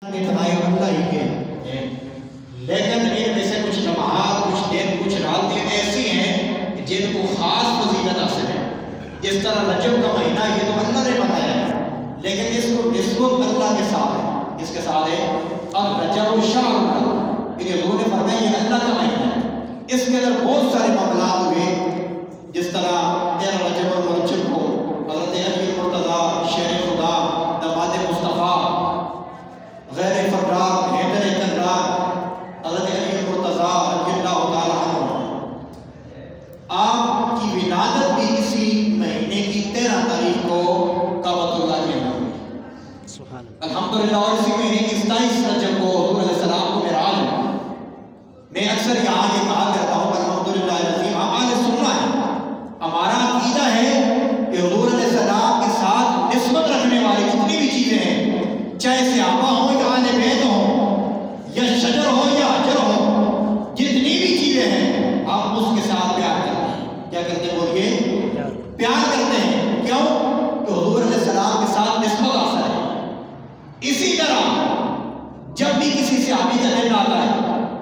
بنائے اللہ ہی کے ہیں، لیکن ان میں سے کچھ لمحات، کچھ دن، کچھ راتیں ایسی ہیں جن کو خاص فضیلت حاصل ہے. جس طرح رجب کا مہینہ یہ تو اللہ نے بنایا ہے، لیکن اس کو نسبت اللہ کے ساتھ ہے. اس کے ساتھ ہے اب رجب شہر اللہ، کہ حضور نے فرمایا یہ اللہ کا مہینہ ہے. اس کے اندر بہت سارے معاملات ہوئے، جس طرح 13 رجب المرجب کو حضرت علی مرتضیٰ شیر خدا داماد مصطفیٰ غیر فرار حیدر کرار حضرت علی مرتضیٰ رضی اللہ تعالیٰ عنہ، آپ کی ولادت بھی اسی مہینے کی 13 تاریخ کو کعبۃ اللہ کے اندر ہوئی الحمدللہ. اور اسی مہینے کی 27 رجب کو حضور علیہ السلام کو معراج ہوا. میں اکثر یہاں یہ کہا کرتا ہوں الحمدللہ العظیم ہم اہل سنت ہیں، ہمارا عقیدہ ہے کہ حضور علیہ السلام کے ساتھ نسبت رکھنے والی جتنی بھی چیزیں ہیں، چاہے صحابہ ہوں یا اہل بیت ہوں یا شجر ہو یا حجر ہو، جتنی بھی چیزیں ہیں آپ اس کے ساتھ پیار کرتے ہیں. کیا کرتے ہیں؟ بولیے پیار کرتے ہیں. کیوں؟ کہ حضور علیہ السلام کے ساتھ نسبت حاصل ہے. اسی طرح جب بھی کسی صحابی کا دن آتا ہے،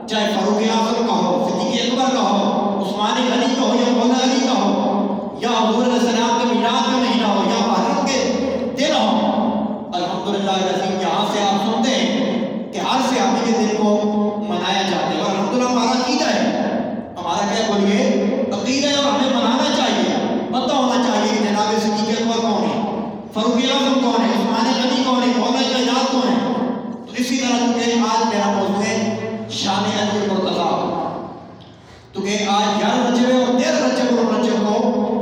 چاہے فاروق اعظم کا ہو، صدیق اکبر کا ہو، عثمان غنی کا ہو یا مولا علی کا ہو، یا حضور علیہ السلام کے میلاد کا مہینہ ہو یا محرم کے دن ہو، الحمدللہ العظیم یہاں سے آپ سنتے ہیں کہ ہر صحابی کے دن کو منایا جاتا ہے. اور الحمدللہ ہمارا عقیدہ ہے، ہمارا کیا بولیے عقیدہ ہے، اور ہمیں منانا چاہیے. پتہ ہونا چاہیے کہ جناب صدیق اکبر کون ہے، فاروق اعظم کون ہے، عثمان غنی کون ہے، مولا کائنات کون ہے. تو اسی طرح کیونکہ آج میرا موضوع ہے شان علی مرتضیٰ، تو کہ آج 11 رجب اور 13 رجب المرجب کو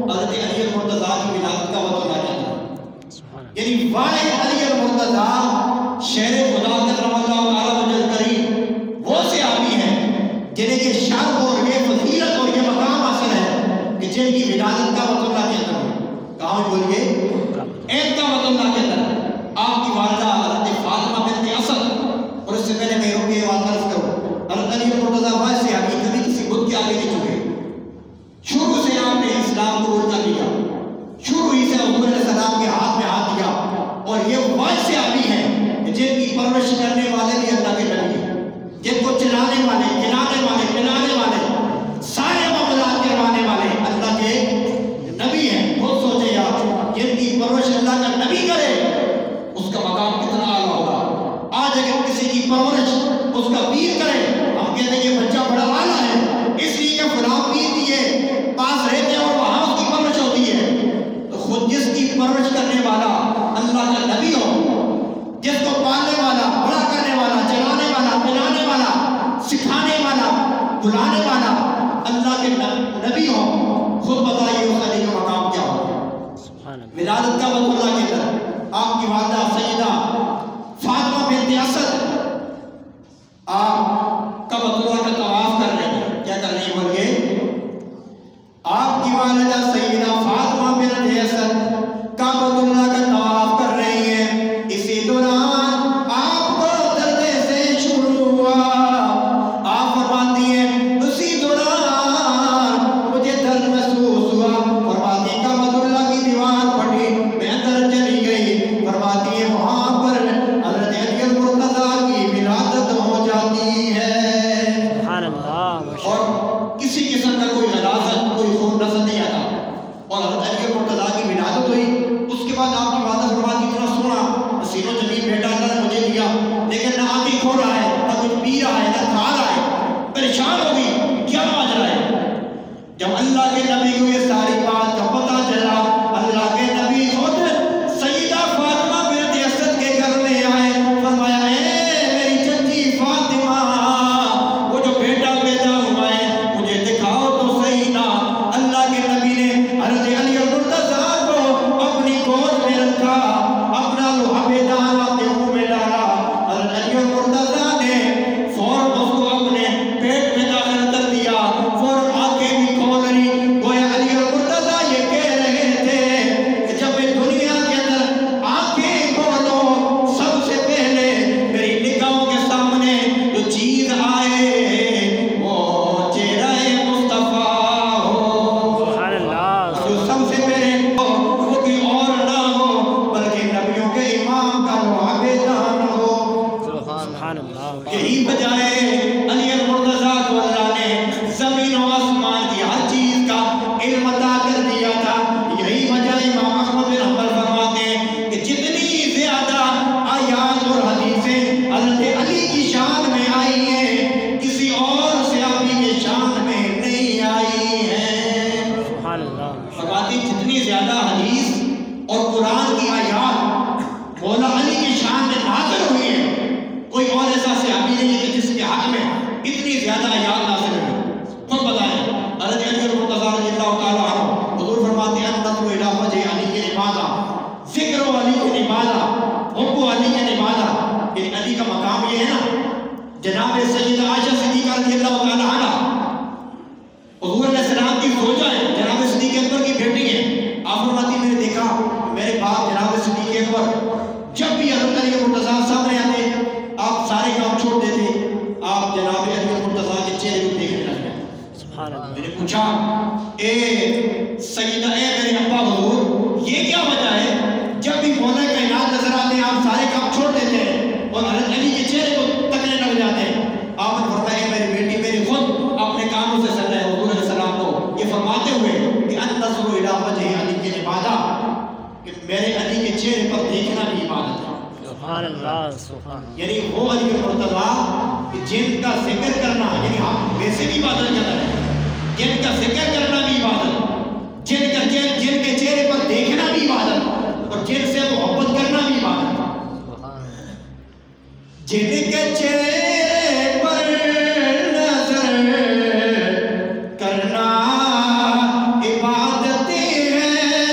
حضرت علی مرتضیٰ کی ولادت کا وقت ہونا چاہتا ہے. یعنی واحد علی المرتضیٰ شیر خدا کرم اللہ تعالیٰ وجل کریم وہ صحابی ہیں جنہیں یہ شان اور یہ فضیلت اور یہ مقام حاصل ہے کہ جن کی ولادت کا وقت اللہ کے اندر ہے. کہاں بولیے عید کا وقت اللہ کے اندر. آپ کی والدہ حضرت فاطمہ بنت اسد، اور اس سے پہلے میں روکے بات عرض کروں، حضرت علی مرتضیٰ ویسے صحابی کبھی کسی بت کے آگے نہیں جھکے. شروع سے آپ نے اسلام قبول کر لیا، شروع ہی سے حضور علیہ السلام کے ہاتھ میں ہاتھ دیا. اور یہ وہ صحابی ہیں جن کی پرورش کرنے والے بھی اللہ کے نبی ہیں، جن کو چلانے والے، کھلانے والے، پلانے والے، سارے معاملات کروانے والے اللہ کے نبی ہیں. خود سوچے آپ جن کی پرورش اللہ کا نبی کرے اس کا مقام کتنا اعلیٰ ہوگا. آج اگر کسی کی پرورش اس کا پیر کرے، ہم کہتے ہیں یہ بچہ بڑا اعلیٰ ہے اس لیے کہ فلاں پیر دیے پاس رہتے ہیں اور وہاں اس کی پرورش ہوتی ہے. تو خود جس کی پرورش کرنے والا اللہ کا نبی ہو، جس کو پالنے والا، بڑا کرنے والا، چلانے والا، پلانے والا، سکھانے والا، بلانے والا اللہ کے نبی ہو، خود بتائیے اس علی کا مقام کیا ہوگا. ولادت کا وقت اللہ کے اندر آپ کی والدہ سیدہ فاطمہ بنت اسد آپ کعبۃ اللہ کا طواف کر رہے ہیں. کیا کر رہے ہیں بولیے؟ آپ کی والدہ سیدہ فاطمہ بنت اسد کعبۃ اللہ کا طواف کر رہی ہیں. اسی دوران آپ کو درد سے شروع ہوا. آپ فرماتی ہیں اسی دوران مجھے درد محسوس ہوا. فرماتی ہیں کعبۃ اللہ کی دیوار پھٹی، میں اندر چلی گئی. فرماتی ہیں وہاں پر حضرت علی المرتضیٰ کی ولادت ہو جاتی ہے. اور کسی قسم کا کوئی غلاظت، کوئی خون نظر نہیں آتا. اور حضرت علی مرتضیٰ کی ولادت ہوئی. اس کے بعد آپ کی والدہ فرماتی اتنا سونا حسین و جمیل بیٹا اللہ نے مجھے دیا، لیکن نہ آنکھیں کھول رہا ہے، نہ کچھ پی رہا ہے، نہ کھا رہا ہے. پریشان ہو گئی کیا ماجرا ہے. جب اللہ کے نبی کو یہ ساری بات کا پتہ چلا، اللہ کے نبی خود سیدہ فاطمہ بنت اسد کے گھر میں آئے. فرمایا اے میری چچی فاطمہ، وہ جو بیٹا پیدا ہوا ہے مجھے دکھاؤ تو صحیح نا. اللہ کے نبی نے حضرت علی مرتضیٰ کو اپنی گود میں رکھا، اپنا لوہا میدان اپنے منہ میں ڈالا. حضرت علی مرتضیٰ نے فوراً اس کو اپنے پیٹ میں داخل کر دیا. فوراً آنکھیں بھی کھول لی. گویا علی مرتضیٰ سبحان اللہ. یہی وجہ ہے علی المرتضیٰ کو اللہ نے زمین و آسمان کی ہر چیز کا علم عطا کر دیا تھا. یہی وجہ امام احمد بن حنبل فرماتے ہیں کہ جتنی زیادہ آیات اور حدیثیں حضرت علی کی شان میں آئی ہیں کسی اور صحابی کے شان میں نہیں آئی ہیں. سبحان اللہ. فرماتے ہیں جتنی زیادہ حدیث اور قرآن کی آیات مولا علی کی شان میں نازل ہوئی ہیں کوئی اور ایسا صحابی نہیں ہے کہ جس کے حق میں اتنی زیادہ آیات نازل ہوئی. خود بتائیں حضرت علی المرتضیٰ رضی اللہ تعالیٰ عنہ حضور فرماتے ہیں النظر الی وجہ علی کی عبادہ ذکر و علی کی عبادہ حب و علی کی عبادہ. یعنی علی کا مقام یہ ہے نا جناب سیدہ عائشہ صدیقہ رضی اللہ تعالیٰ عنہ حضور علیہ السلام کی زوجہ ہے جناب صدیق اکبر کی بیٹی ہے. آپ فرماتی میں نے دیکھا میرے باپ جناب صدیق اکبر جب بھی حضرت علی المرتضیٰ سامنے آتے آپ سارے کام چھوڑ دیتے آپ جناب علی المرتضیٰ کے چہرے کو دیکھنے لگتے. میں نے پوچھا اے سیدہ اے میرے ابا حضور یہ کیا وجہ ہے جب بھی مولا کائنات نظر آتے ہیں آپ سارے کام چھوڑ دیتے ہیں اور حضرت علی کے چہرے کو تکنے لگ جاتے ہیں. آپ نے فرمایا میری بیٹی میری خود اپنے کاموں سے سن ہے حضور علیہ السلام کو یہ فرماتے ہوئے کہ النظر الی وجہ علی کی عبادہ کہ میرے علی کے چہرے پر دیکھنا بھی عبادت ہے. سبحان اللہ. سبحان اللہ. یعنی وہ علی المرتضیٰ جن کا ذکر کرنا یعنی ہم ویسے بھی عبادت کر رہے ہیں جن کا ذکر کرنا بھی عبادت جن کے چہرے پر دیکھنا بھی عبادت اور جن سے محبت کرنا بھی عبادت. جن کے چہرے پر نظر کرنا عبادت ہے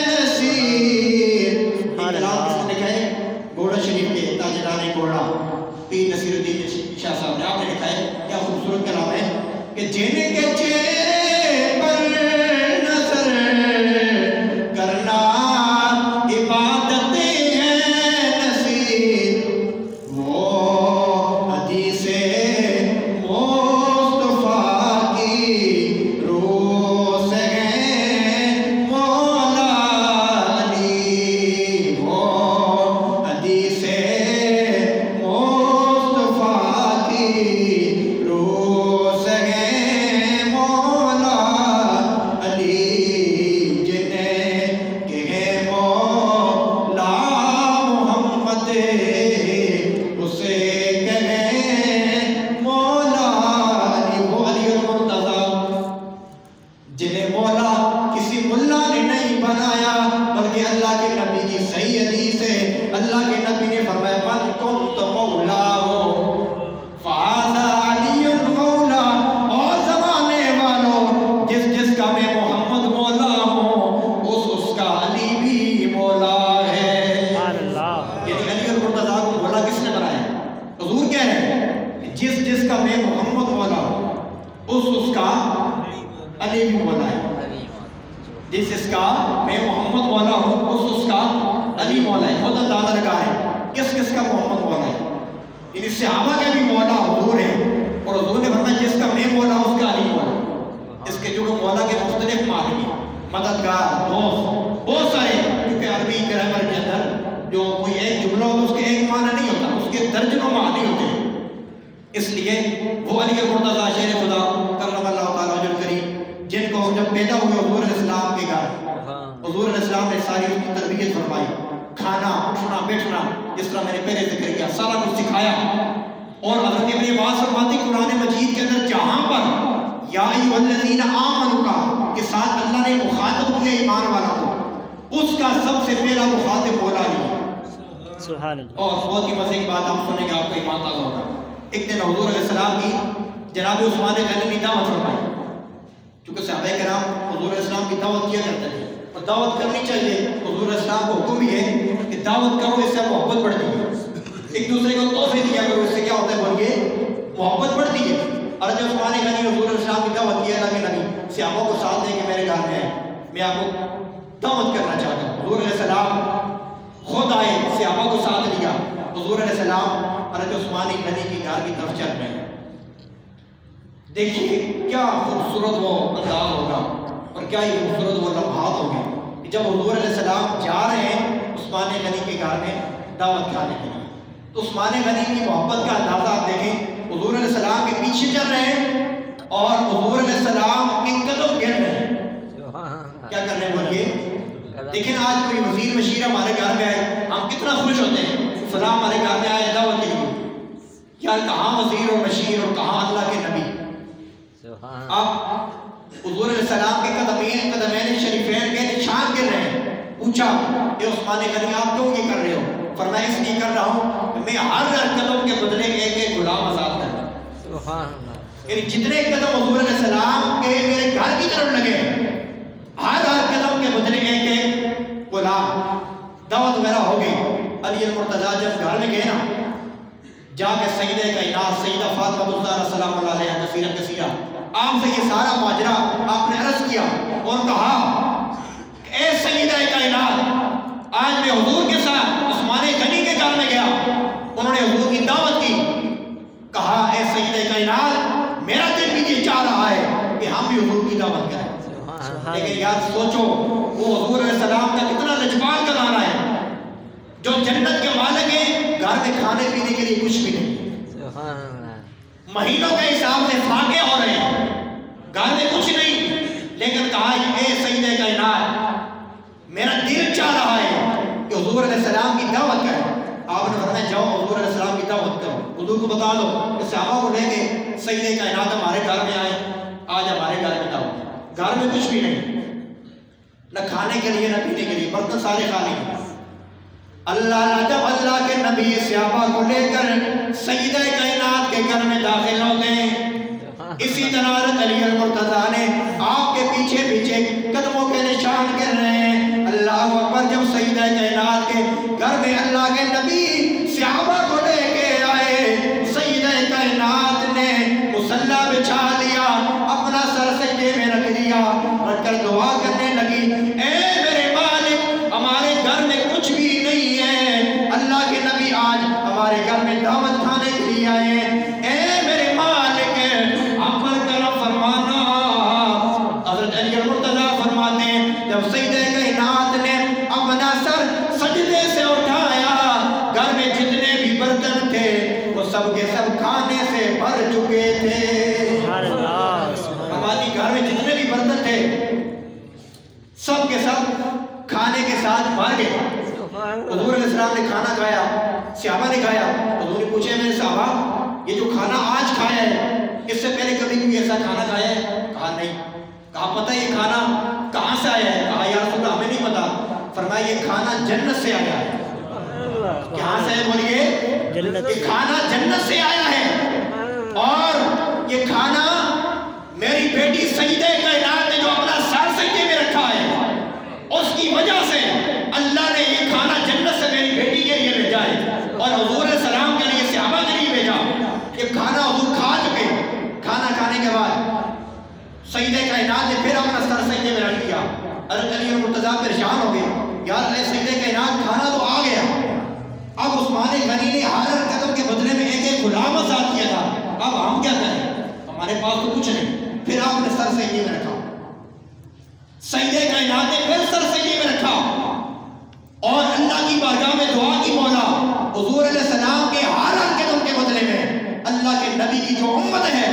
نصیب. کس نے لکھا ہے گھوڑا شریف کے تاجدار گھوڑا پیر نصیر الدین شاہ صاحب نے آپ نے لکھا ہے کیا خوبصورت کلام ہے کہ جن کے چہرے پر نظر کرنا عبادت ہے نصیب وہ حدیث مصطفیٰ کی روح سے ہے مولا علی وہ حدیث مصطفیٰ کی روح سے ہے مولا علی جنہیں کہ مولا محمد اسے کہیں مولا علی. وہ علی المرتضیٰ جنہیں مولا کسی ملا نے نہیں بنایا بلکہ اللہ کے نبی کی صحیح حدیث ہے. اللہ کے نبی نے فرمایا من کنت مولا ہو فہذا علی مولا. اور زمانے والوں جس کا میں محمد مولا ہوں اس کا علی بھی مولا ہے. سبحان اللہ. یعنی علی المرتضیٰ کو مولا کس نے بنایا؟ حضور کہہ رہے ہیں کہ جس کا میں محمد مولا ہوں اس کا علی بھی مولا ہے. جس کا میں محمد مولا ہوں اس کا علی مولا ہے. خود اندازہ لگا ہے کس کا محمد مولا ہے. یعنی صحابہ کا بھی مولا حضور ہے اور حضور نے فرمایا جس کا میں مولا اس کا علی مولا. اس کے جو مولا کے مختلف معنی مددگار دوست بہت سارے کیونکہ عربی گرامر کے اندر جو کوئی ایک جملہ ہوتا ہے اس کے ایک معنی نہیں ہوتا اس کے درجنوں معنی ہوتے ہیں. اس لیے وہ علی المرتضیٰ شیر خدا کرم اللہ تعالیٰ وجہ الکریم جن کو جب پیدا ہوئے حضور علیہ السلام کے گھر حضور علیہ السلام نے ساری اس کی تربیت فرمائی کھانا اٹھنا بیٹھنا جس طرح میں نے پہلے ذکر کیا سارا کچھ سکھایا. اور حضرت ابن عباس فرماتے قرآن مجید کے اندر جہاں پر یا ایھا الذین آمنوا کا کے ساتھ اللہ نے مخاطب کیا ایمان والا کو اس کا سب سے پہلا مخاطب مولا علی. سبحان اللہ. اور بہت ہی مزے کی بات آپ سنیں گے آپ کا ایمان تازہ ہوگا. ایک دن حضور علیہ السلام کی جناب عثمان غنی نے دعوت فرمائی کیونکہ صحابہ کرام حضور علیہ السلام کی دعوت کیا کرتے تھے اور دعوت کرنی چاہیے. حضور علیہ السلام کو حکم بھی ہے کہ دعوت کرو اس سے محبت بڑھتی ہے. ایک دوسرے کو تحفے دیا کرو اس سے کیا ہوتا ہے بول کے محبت بڑھتی ہے. اور جب عثمان غنی حضور علیہ السلام کی دعوت کیا اللہ کے نبی صحابہ کو ساتھ لے کے میرے گھر میں ہے میں آپ کو دعوت کرنا چاہتا ہوں. حضور علیہ السلام خود آئے صحابہ کو ساتھ لیا. حضور علیہ السلام حضرت عثمان غنی کی گھر کی طرف چل رہے ہیں. دیکھیے کیا خوبصورت وہ انداز ہوگا اور کیا ہی خوبصورت وہ لمحات ہوں گے جب حضور علیہ السلام جا رہے ہیں عثمان غنی کے گھر میں دعوت کھانے کے لیے. تو عثمان غنی کی محبت کا اندازہ آپ دیکھ لیکن آج کوئی وزیر مشیر ہمارے گھر میں آئے ہم کتنا خوش ہوتے ہیں، فلاں ہمارے گھر میں آئے دعوت کے لیے. یار کہاں وزیر اور مشیر اور کہاں اللہ کے نبی. اب حضور علیہ السلام کے قدمین شریفین کے نشان گر رہے ہیں. پوچھا اے عثمان غنی آپ کیوں یہ کر رہے ہو؟ فرمایا اس لیے کر رہا ہوں کہ میں ہر قدم کے بدلے ایک ایک غلام آزاد کر رہا ہوں. یعنی جتنے قدم حضور علیہ السلام کے میرے گھر کی طرف لگے ہر قدم کے بدلے ایک ایک غلام. دعوت وغیرہ ہو گئی. علی المرتضیٰ جب گھر میں گئے نا جا کے سیدہ کائنات سیدہ فاطمہ الزہرا سلام اللہ علیہا کثیرا کثیرا آپ سے یہ سارا ماجرا آپ نے عرض کیا اور کہا اے سیدہ کائنات آج میں حضور کے ساتھ عثمان غنی کے گھر میں گیا، انہوں نے حضور کی دعوت کی. کہا اے سیدہ کائنات میرا دل بھی یہ چاہ رہا ہے کہ ہم بھی حضور کی دعوت کریں. لیکن یار سوچو وہ حضور علیہ السلام کا کتنا لجپال کرانا ہے جو جنت کے مالک ہیں، گھر میں کھانے پینے کے لیے کچھ بھی نہیں، مہینوں کے حساب سے فاقے ہو رہے ہیں، گھر میں کچھ نہیں. لیکن کہا اے سیدہ کائنات میرا دل چاہ رہا ہے کہ حضور علیہ السلام کی دعوت کریں. آپ نے فرمایا جاؤ حضور علیہ السلام کی دعوت کرو. حضور کو بتا دو کہ صحابہ کو لے کے سیدہ کائنات ہمارے گھر میں آئے، آج ہمارے گھر میں دعوت. گھر میں کچھ بھی نہیں، نہ کھانے کے لیے نہ پینے کے لیے، برتن سارے خالی ہیں. اللہ جب اللہ کے نبی صحابہ کو لے کر سیدہ کائنات کے گھر میں داخل ہوتے ہیں، اسی طرح علی المرتضیٰ نے آپ کے پیچھے پیچھے قدموں کے نشان گر رہے ہیں. اللہ اکبر. جب سیدہ کائنات کے گھر میں اللہ کے نبی صحابہ کو لے کے آئے، سیدہ کائنات نے مصلی بچھا لیا، اپنا سر سجدے میں رکھ دیا، رکھ کر دعا کرنے لگی اے میرے مالک ہمارے گھر میں کچھ بھی نہیں ہے، اللہ کے نبی آج ہمارے گھر میں دعوت کھانے کے لیے آئے، اے میرے مالک ہم پر کرم فرمانا. حضرت علی المرتضیٰ فرماتے ہیں جب سیدہ کائنات نے اپنا سر سجدے سے اٹھایا، گھر میں جتنے بھی برتن تھے وہ سب کے سب کھانے سے بھر چکے تھے. ہماری گھر میں جتنے بھی برتن تھے سب کے سب کھانے کے ساتھ بھر گئے. حضور علیہ السلام نے کھانا کھایا، صحابہ نے کھایا. حضور نے پوچھے میرے صحابہ یہ جو کھانا آج کھایا ہے اس سے پہلے کبھی کوئی ایسا کھانا کھایا ہے؟ کہا نہیں. کہا پتہ یہ کھانا کہاں سے آیا ہے؟ کہا یا رسول اللہ ہمیں نہیں پتا. فرمایا یہ کھانا جنت سے آیا ہے. کہاں سے ہے بولیے؟ یہ کھانا جنت سے آیا ہے اور یہ کھانا میری بیٹی سیدہ کائنات نے جو اپنا سر سجدے میں رکھا ہے اس کی وجہ سے اللہ نے یہ کھانا جنت سے میری بیٹی کے لیے بھیجا ہے اور حضور علیہ السلام کے لیے صحابہ کے لیے بھیجا. یہ کھانا حضور کھا چکے. کھانا کھانے کے بعد سیدہ کائنات نے پھر اپنا سر سجدے میں رکھ دیا. حضرت علی المرتضیٰ پریشان ہو گئے، یار اے سیدہ کائنات کھانا تو آ گیا، اب عثمان غنی نے ہر قدم کے بدلے میں ایک ایک غلام آزاد کیا تھا، اب ہم کیا کریں؟ ہمارے پاس تو کچھ نہیں. پھر آپ نے سر سجدے میں رکھا. سیدہ کائنات نے پھر سر سجدے میں رکھا اور اللہ کی بارگاہ میں دعا کی مولا حضور علیہ السلام کے ہر قدم کے بدلے میں اللہ کے نبی کی جو امت ہے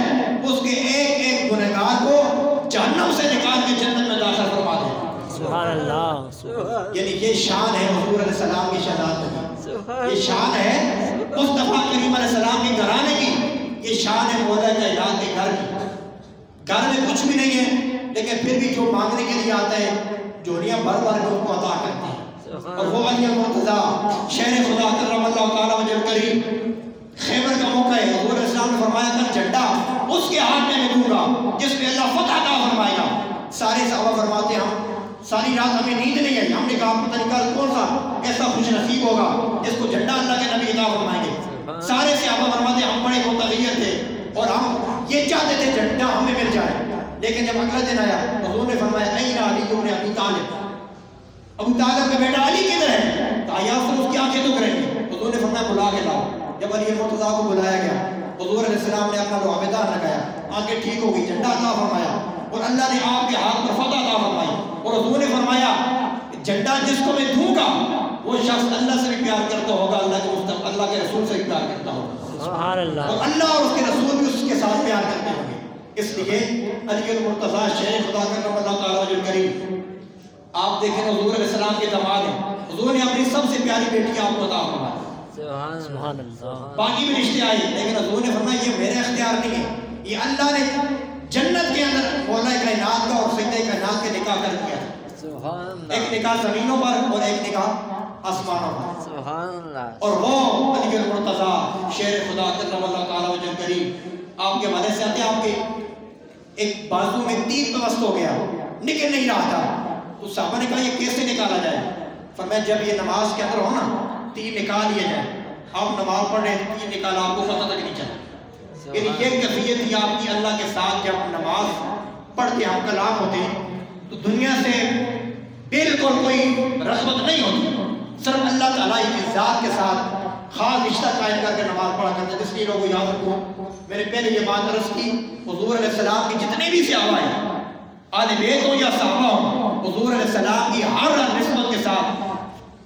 اس کے ایک ایک گنہگار کو جہنم سے نکال کے جنت میں داخل فرما دے. سبحان اللہ. یعنی یہ شان ہے حضور علیہ السلام کی شہادت کی، یہ شان ہے مصطفیٰ کریم علیہ السلام کے گھرانے کی، یہ شان ہے مولا کائنات کے گھر کی. گھر میں کچھ بھی نہیں ہے لیکن پھر بھی جو مانگنے کے لیے آتا ہے جوڑیاں بھر بھر کے ان کو عطا کرتے ہیں. اور وہ علی المرتضیٰ شہر خدا کرم اللہ تعالیٰ وجل کریم خیبر کا موقع ہے. حضور علیہ السلام نے فرمایا کل جھنڈا اس کے ہاتھ میں دوں گا جس پہ اللہ فتح عطا فرمائے گا. سارے صحابہ فرماتے ہم ساری رات ہمیں نیند نہیں آئی. ہم نے کہا پتہ نہیں کل کون سا ایسا خوش نصیب ہوگا جس کو جھنڈا اللہ کے نبی عطا فرمائیں گے. سارے صحابہ فرماتے ہم بڑے متغیر تھے اور ہم یہ چاہتے تھے جھنڈا ہمیں مل جائے. لیکن جب اگلا دن آیا حضور نے فرمایا این علی ابن ابی طالب، ابو طالب کا بیٹا علی کدھر ہے؟ کہا یا رسول اس کی آنکھیں دکھ رہی ہیں. حضور نے فرمایا بلا کے لاؤ. جب علی المرتضیٰ کو بلایا گیا حضور علیہ السلام نے اپنا لعابدار لگایا، آنکھیں ٹھیک ہو گئی، جھنڈا عطا فرمایا اور اللہ نے آپ کے ہاتھ پر فتح عطا فرمائی. اور حضور نے فرمایا جھنڈا جس کو میں دوں گا وہ شخص اللہ سے بھی پیار کرتا ہوگا، اللہ کے رسول سے بھی پیار کرتا ہوگا، سبحان اللہ. اور اللہ اور اس کے رسول بھی اس کے ساتھ پیار کرتے ہوں گے. اس لیے علی المرتضیٰ شیخ خدا کرم اللہ تعالیٰ وجل کریم آپ دیکھیں حضور علیہ السلام کے داماد ہیں، حضور نے اپنی سب سے پیاری بیٹی آپ کو عطا فرمائی، سبحان اللہ، باقی بھی رشتے آئے، لیکن حضور نے فرمایا یہ میرے اختیار نہیں ہے، یہ اللہ نے جنت کے اندر مولا کائنات کا اور سیدہ کائنات کے نکاح کر دیا ہے، ایک نکاح زمینوں پر اور ایک نکاح آسمانوں پر، سبحان اللہ، اور وہ علی المرتضیٰ شیر خدا کرم اللہ تعالیٰ وجہ کریم آپ کے والد سے آتے ہیں، آپ کے ایک بازو میں تیر پیوست ہو گیا، نکل نہیں رہا تھا، تو صحابہ نے کہا یہ کیسے نکالا جائے؟ فرمایا جب یہ نماز کے اندر ہو نا تیر نکال لیا جائے، آپ نماز پڑھ رہے تیر نکالا آپ کو پتہ تک نہیں چلا، یعنی یہ کیفیت تھی آپ کی اللہ کے ساتھ جب نماز پڑھتے ہم کلام ہوتے تو دنیا سے بالکل کوئی رغبت نہیں ہوتی، صرف اللہ تعالیٰ کی ذات کے ساتھ خاص رشتہ قائم کر کے نماز پڑھا کرتے، اس لیے لوگوں یاد رکھو میں نے پہلے یہ بات عرض کی، حضور علیہ السلام کی جتنے بھی صحابہ ہیں آل بیت ہو یا صحابہ ہو، حضور علیہ السلام کی ہر نسبت کے ساتھ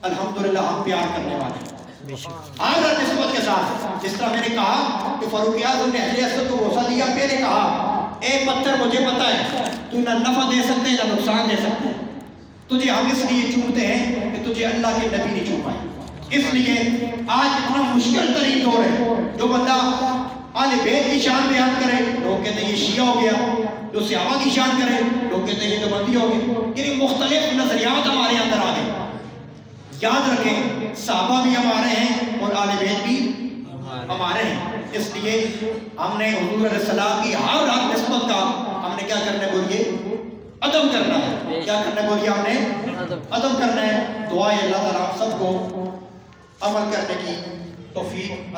الحمدللہ ہم پیار کرنے والے ہیں، ہر نسبت کے ساتھ، جس طرح میں نے کہا کہ فاروق اعظم نے اہل اسد کو بھروسہ دیا، پہلے کہا اے پتھر مجھے پتہ ہے تو نہ نفع دے سکتے نہ نقصان دے سکتے، تجھے ہم اس لیے چومتے ہیں کہ تجھے اللہ کے نبی نے چوما ہے، اس لیے آج اتنا مشکل ترین دور ہے، جو بندہ آل بیت کی شان بیان کرے لوگ کہتے ہیں یہ شیعہ ہو گیا، جو صحابہ کی شان کرے لوگ کہتے ہیں یہ دیوبندی ہو گیا، یعنی مختلف نظریات ہمارے اندر آ گئے، یاد رکھیں صحابہ بھی ہمارے ہیں اور آل بیت بھی ہمارے ہیں، اس لیے ہم نے حضور علیہ السلام کی ہر نسبت کا ہم نے کیا کرنا ہے بولیے ادب کرنا ہے، کیا کرنا ہے بولیے ہم نے ادب کرنا ہے، دعا ہے اللہ تعالیٰ ہم سب کو عمل کرنے کی توفیق